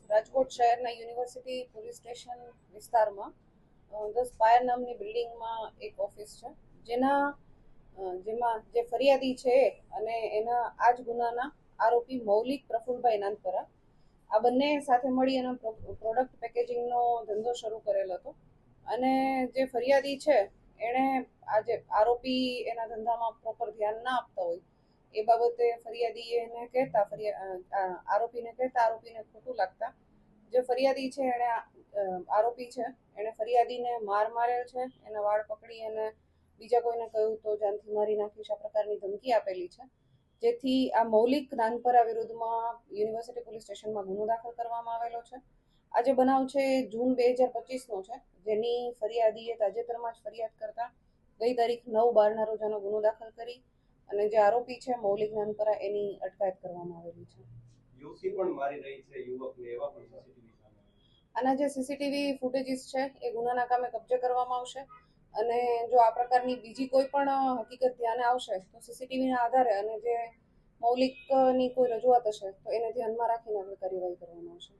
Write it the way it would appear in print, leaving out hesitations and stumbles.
રાજકોટ શહેરના university police station વિસ્તારમાં 10 spire નામની બિલ્ડિંગમાં એક ઓફિસ છે, જેમાં જે ફરિયાદી છે અને એના આ જ ગુનાના આરોપી મૌલિક પ્રફુલભાઈ નાનપરા, આ બંને સાથે મળી એનો પ્રોડક્ટ પેકેજિંગનો ધંધો શરૂ કરેલો હતો. અને જે ફરિયાદી છે એણે આ જે આરોપી એના ધંધામાં પ્રોપર ધ્યાન ના આપતા હોય એ બાબતે આરોપીને કહેતા આરોપીને ખોટું લાગતા જે ફરિયાદી છે એણે આરોપી છે એણે ફરિયાદીને મારેલ છે, એના વાળ પકડી અને બીજા કોઈને કહ્યું તો જાનથી મારી નાખીશ આ પ્રકારની ધમકી આપેલી છે, જેથી આ મૌલિક નાનપરા વિરુદ્ધમાં યુનિવર્સિટી પોલીસ સ્ટેશનમાં ગુનો દાખલ કરવામાં આવેલો છે. આ જે બનાવ છે એ જૂન 2025નો છે, જેની ફરિયાદીએ તાજેતરમાં જ ફરિયાદ કરતા ગઈ તારીખ 9/12ના રોજ આનો ગુનો દાખલ કરી અને જે આરોપી છે મૌલિક નાનપરા એની અટકાયત કરવામાં આવેલી છે. યુવતી પણ મારી રહી છે યુવકને, એવા પણ સીસીટીવી સામે આના જે સીસીટીવી ફૂટેજીસ છે એ ગુનાના કામે કબજે કરવામાં આવશે અને જો આ પ્રકારની બીજી કોઈ પણ હકીકત ધ્યાને આવશે તો સીસીટીવીના આધારે અને જે મૌલિકની કોઈ રજૂઆત હશે તો એને ધ્યાનમાં રાખીને આપણે કાર્યવાહી કરવામાં આવશે.